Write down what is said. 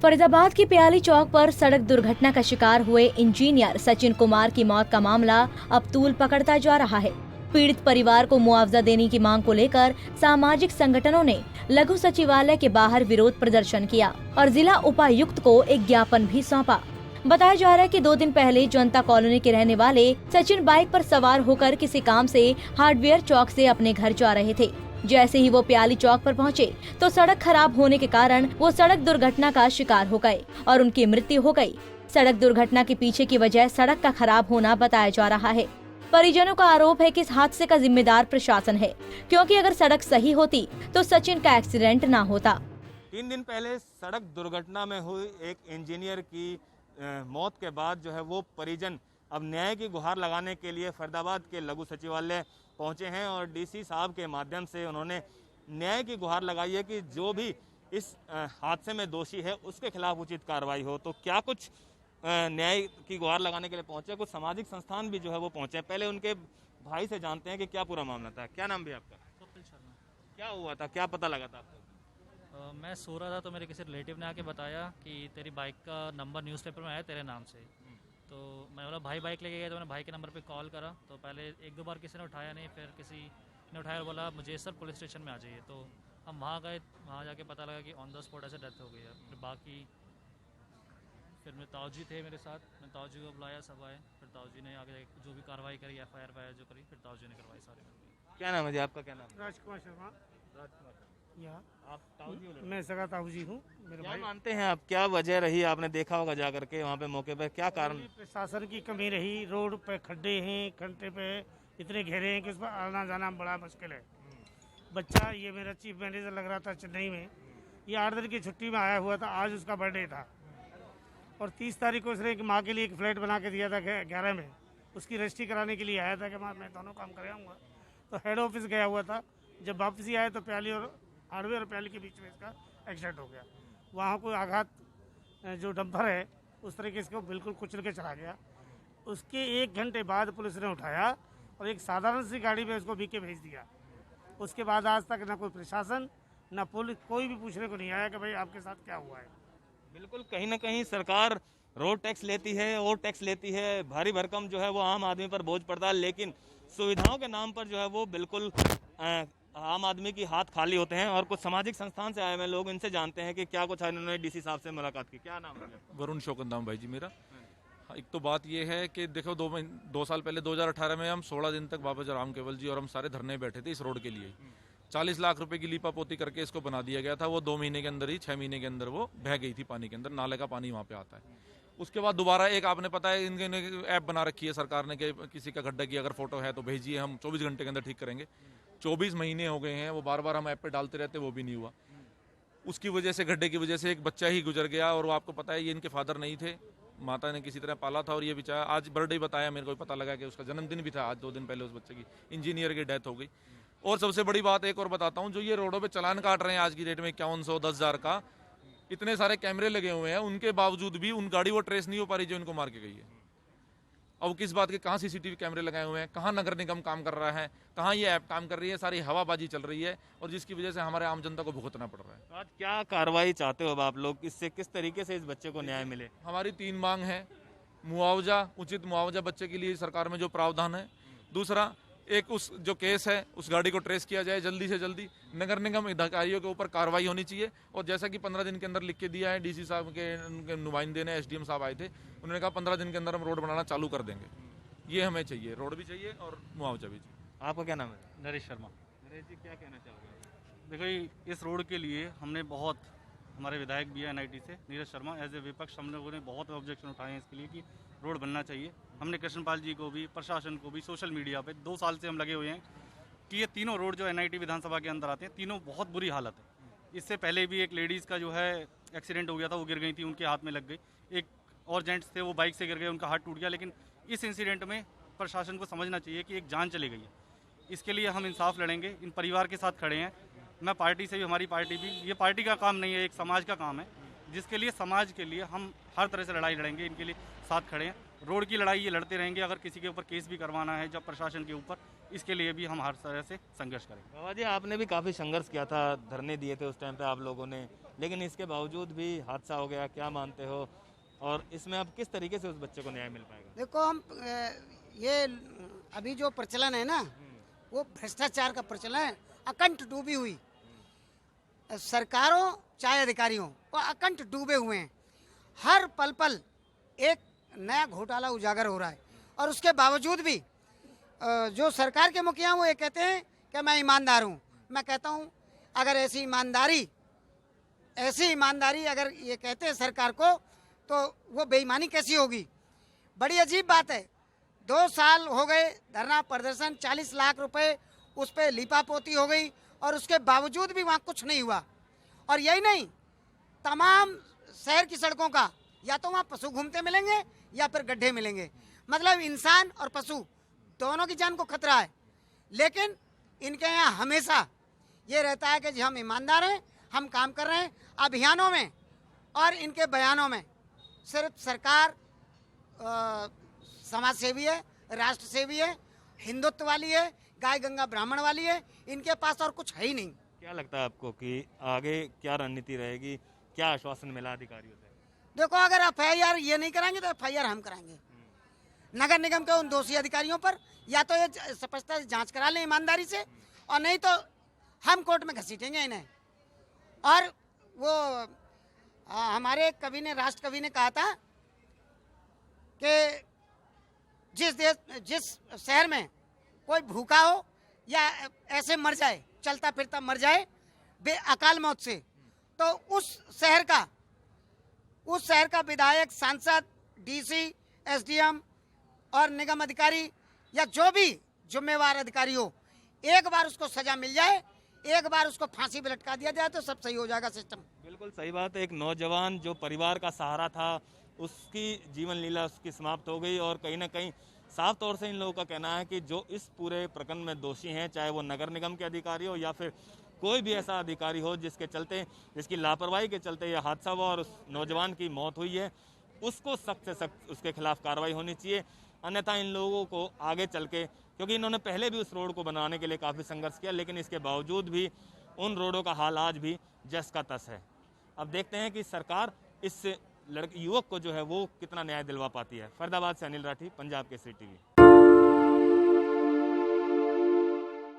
फरीदाबाद के प्याली चौक पर सड़क दुर्घटना का शिकार हुए इंजीनियर सचिन कुमार की मौत का मामला अब तूल पकड़ता जा रहा है। पीड़ित परिवार को मुआवजा देने की मांग को लेकर सामाजिक संगठनों ने लघु सचिवालय के बाहर विरोध प्रदर्शन किया और जिला उपायुक्त को एक ज्ञापन भी सौंपा। बताया जा रहा है कि 2 दिन पहले जनता कॉलोनी के रहने वाले सचिन बाइक पर सवार होकर किसी काम से हार्डवेयर चौक से अपने घर जा रहे थे। जैसे ही वो प्याली चौक पर पहुंचे तो सड़क खराब होने के कारण वो सड़क दुर्घटना का शिकार हो गए और उनकी मृत्यु हो गई। सड़क दुर्घटना के पीछे की वजह सड़क का खराब होना बताया जा रहा है। परिजनों का आरोप है कि इस हादसे का जिम्मेदार प्रशासन है, क्योंकि अगर सड़क सही होती तो सचिन का एक्सीडेंट न होता। 3 दिन पहले सड़क दुर्घटना में हुई एक इंजीनियर की मौत के बाद जो है वो परिजन अब न्याय की गुहार लगाने के लिए फरीदाबाद के लघु सचिवालय पहुंचे हैं और डीसी साहब के माध्यम से उन्होंने न्याय की गुहार लगाई है कि जो भी इस हादसे में दोषी है उसके खिलाफ उचित कार्रवाई हो। तो क्या कुछ न्याय की गुहार लगाने के लिए पहुंचे, कुछ सामाजिक संस्थान भी जो है वो पहुंचे। पहले उनके भाई से जानते हैं कि क्या पूरा मामला था। क्या नाम भी आपका? कपिल शर्मा। क्या हुआ था, क्या पता लगा था आपको? मैं सो रहा था तो मेरे किसी रिलेटिव ने आके बताया कि तेरी बाइक का नंबर न्यूज़पेपर में आया तेरे नाम से। तो मैं बोला भाई बाइक लेके गया, तो मैंने भाई के नंबर पे कॉल करा। तो पहले 1-2 बार किसी ने उठाया नहीं, फिर किसी ने उठाया और बोला मुझे सर पुलिस स्टेशन में आ जाइए। तो हम वहाँ गए, वहाँ जाके पता लगा कि ऑन द स्पॉट ऐसे डेथ हो गई है। फिर बाकी मेरे ताऊजी थे मेरे साथ, मैं ताऊजी को बुलाया, सब आए। फिर ताऊजी ने आगे जो भी कार्रवाई करी, FIR जो करी, फिर ताऊजी ने करवाई सारी। क्या नाम है जी आपका? क्या नाम है? राजकुमार शर्मा। आप ताऊजी हो? मैं सगा ताऊजी हूँ। मेरे क्या भाई मानते हैं आप, क्या वजह रही? आपने देखा होगा जाकर के वहाँ पे मौके पे, क्या कारण? प्रशासन की कमी रही। रोड पे खड्डे हैं, खड्डे पे इतने घेरे हैं कि उस पर आना जाना बड़ा मुश्किल है। बच्चा, ये मेरा चीफ मैनेजर लग रहा था चेन्नई में, ये 8 दिन की छुट्टी में आया हुआ था। आज उसका बर्थडे था और 30 तारीख को उसने माँ के लिए एक फ्लैट बना के दिया था 11 में। उसकी रजिस्ट्री कराने के लिए आया था कि माँ मैं दोनों काम कर आऊँगा। तो हेड ऑफिस गया हुआ था। जब वापसी आया तो प्याली और हार्डवेयर और प्याली के बीच में इसका एक्सीडेंट हो गया। वहाँ कोई आघात, जो डंपर है उस तरीके से बिल्कुल कुचल के चला गया। उसके 1 घंटे बाद पुलिस ने उठाया और एक साधारण सी गाड़ी में उसको बीके भेज दिया। उसके बाद आज तक ना कोई प्रशासन ना पुलिस कोई भी पूछने को नहीं आया कि भाई आपके साथ क्या हुआ है। बिल्कुल, कहीं ना कहीं सरकार रोड टैक्स लेती है और टैक्स लेती है, भारी भरकम जो है वो आम आदमी पर बोझ पड़ता है, लेकिन सुविधाओं के नाम पर जो है वो बिल्कुल आम आदमी की हाथ खाली होते हैं। और कुछ सामाजिक संस्थान से आए हुए लोग, इनसे जानते हैं कि क्या कुछ इन्होंने डीसी साहब से मुलाकात की। क्या नाम है? वरुण शौकत नाम भाई जी मेरा। एक तो बात ये है कि देखो 2 साल पहले 2018 में हम 16 दिन तक बाबा राम केवल जी और हम सारे धरने बैठे थे इस रोड के लिए। 40 लाख रुपए की लीपापोती करके इसको बना दिया गया था। वो 2 महीने के अंदर ही 6 महीने के अंदर वो बह गई थी पानी के अंदर। नाले का पानी वहाँ पे आता है। उसके बाद दोबारा एक आपने पता है इनके ऐप बना रखी है सरकार ने कि किसी का गड्ढा की अगर फोटो है तो भेजिए, हम 24 घंटे के अंदर ठीक करेंगे। 24 महीने हो गए हैं, वो बार बार हम ऐप पे डालते रहते, वो भी नहीं हुआ। उसकी वजह से, गड्ढे की वजह से एक बच्चा ही गुजर गया। और वो आपको पता है ये इनके फादर नहीं थे, माता ने किसी तरह पाला था। और ये बेचारा आज बर्थडे बताया मेरे को, पता लगा कि उसका जन्मदिन भी था आज 2 दिन पहले। उस बच्चे की, इंजीनियर की डेथ हो गई। और सबसे बड़ी बात एक और बताता हूँ, जो ये रोडों पे चालान काट रहे हैं आज की डेट में 5100 10,000 का, इतने सारे कैमरे लगे हुए हैं, उनके बावजूद भी उन गाड़ी वो ट्रेस नहीं हो पा रही जो इनको मार के गई है। अब किस बात के, कहाँ CCTV कैमरे लगाए हुए हैं, कहाँ नगर निगम काम कर रहा है, कहाँ ये ऐप काम कर रही है, सारी हवाबाजी चल रही है और जिसकी वजह से हमारे आम जनता को भुगतना पड़ रहा है। आज क्या कार्रवाई चाहते हो अब आप लोग, इससे किस तरीके से इस बच्चे को न्याय मिले? हमारी 3 मांग है। मुआवजा, उचित मुआवजा बच्चे के लिए सरकार में जो प्रावधान है। दूसरा, एक उस जो केस है उस गाड़ी को ट्रेस किया जाए जल्दी से जल्दी। नगर निगम अधिकारियों के ऊपर कार्रवाई होनी चाहिए। और जैसा कि 15 दिन के अंदर लिख के दिया है डीसी साहब के, उनके नुमाइंदे ने, SDM साहब आए थे, उन्होंने कहा 15 दिन के अंदर हम रोड बनाना चालू कर देंगे। ये हमें चाहिए, रोड भी चाहिए और मुआवजा भी चाहिए। आपका क्या नाम है? नरेश शर्मा। नरेश जी, क्या कहना चाहोगे? देखो इस रोड के लिए हमने बहुत, हमारे विधायक भी है NIT से, नीरज शर्मा, एज ए विपक्ष हम लोगों ने बहुत ऑब्जेक्शन उठाए हैं इसके लिए कि रोड बनना चाहिए। हमने कृष्णपाल जी को भी, प्रशासन को भी, सोशल मीडिया पे 2 साल से हम लगे हुए हैं कि ये तीनों रोड जो NIT विधानसभा के अंदर आते हैं, तीनों बहुत बुरी हालत है। इससे पहले भी एक लेडीज़ का जो है एक्सीडेंट हो गया था, वो गिर गई थी, उनके हाथ में लग गई। एक और जेंट्स थे, वो बाइक से गिर गए, उनका हाथ टूट गया। लेकिन इस इंसिडेंट में प्रशासन को समझना चाहिए कि एक जान चली गई है। इसके लिए हम इंसाफ लड़ेंगे, इन परिवार के साथ खड़े हैं। मैं पार्टी से भी, हमारी पार्टी भी, ये पार्टी का काम नहीं है, एक समाज का काम है, जिसके लिए समाज के लिए हम हर तरह से लड़ाई लड़ेंगे, इनके लिए साथ खड़े हैं। रोड की लड़ाई ये लड़ते रहेंगे। अगर किसी के ऊपर केस भी करवाना है जब प्रशासन के ऊपर, इसके लिए भी हम हर तरह से संघर्ष करेंगे। बाबा जी, आपने भी काफ़ी संघर्ष किया था, धरने दिए थे उस टाइम पे आप लोगों ने, लेकिन इसके बावजूद भी हादसा हो गया। क्या मानते हो, और इसमें अब किस तरीके से उस बच्चे को न्याय मिल पाएगा? देखो हम ये अभी जो प्रचलन है ना, वो भ्रष्टाचार का प्रचलन है, अकंठ डूबी हुई। सरकारों चाहे अधिकारियों वो अकंठ डूबे हुए हैं। हर पल पल एक नया घोटाला उजागर हो रहा है, और उसके बावजूद भी जो सरकार के मुखिया वो ये कहते हैं कि मैं ईमानदार हूँ। मैं कहता हूँ अगर ऐसी ईमानदारी अगर ये कहते हैं सरकार को, तो वो बेईमानी कैसी होगी? बड़ी अजीब बात है। 2 साल हो गए धरना प्रदर्शन, 40 लाख रुपए उस पर लीपापोती हो गई, और उसके बावजूद भी वहाँ कुछ नहीं हुआ। और यही नहीं, तमाम शहर की सड़कों का या तो वहाँ पशु घूमते मिलेंगे या फिर गड्ढे मिलेंगे। मतलब इंसान और पशु दोनों की जान को खतरा है। लेकिन इनके यहाँ हमेशा ये रहता है कि जी हम ईमानदार हैं, हम काम कर रहे हैं। अभियानों में और इनके बयानों में सिर्फ सरकार समाज सेवी है, राष्ट्र सेवी है, हिंदुत्व वाली है, गाय गंगा ब्राह्मण वाली है। इनके पास और कुछ है ही नहीं। क्या लगता है आपको कि आगे क्या रणनीति रहेगी, क्या आश्वासन मिला अधिकारियों से? देखो अगर FIR ये नहीं कराएंगे तो FIR हम कराएंगे नगर निगम के उन दोषी अधिकारियों पर। या तो ये स्पष्टता से जांच करा लें ईमानदारी से, और नहीं तो हम कोर्ट में घसीटेंगे इन्हें। और वो हमारे कवि ने, राष्ट्र कवि ने कहा था कि जिस शहर में कोई भूखा हो या ऐसे मर जाए, चलता फिरता मर जाए अकाल मौत से, तो उस शहर का विधायक, सांसद, DC, SDM और निगम अधिकारी या जो भी जिम्मेवार अधिकारी हो, एक बार उसको सजा मिल जाए, एक बार उसको फांसी पे लटका दिया जाए तो सब सही हो जाएगा सिस्टम। बिल्कुल सही बात है। एक नौजवान जो परिवार का सहारा था, उसकी जीवन लीला उसकी समाप्त हो गई। और कहीं ना कहीं साफ तौर से इन लोगों का कहना है कि जो इस पूरे प्रकरण में दोषी हैं, चाहे वो नगर निगम के अधिकारी हो या फिर कोई भी ऐसा अधिकारी हो जिसकी लापरवाही के चलते यह हादसा हुआ और उस नौजवान की मौत हुई है, उसको सख्त से सख्त उसके खिलाफ कार्रवाई होनी चाहिए। अन्यथा इन लोगों को आगे चल के, क्योंकि इन्होंने पहले भी उस रोड को बनाने के लिए काफ़ी संघर्ष किया, लेकिन इसके बावजूद भी उन रोडों का हाल आज भी जस का तस है। अब देखते हैं कि सरकार इस युवक को जो है वो कितना न्याय दिलवा पाती है। फरीदाबाद से अनिल राठी, पंजाब केसरी TV।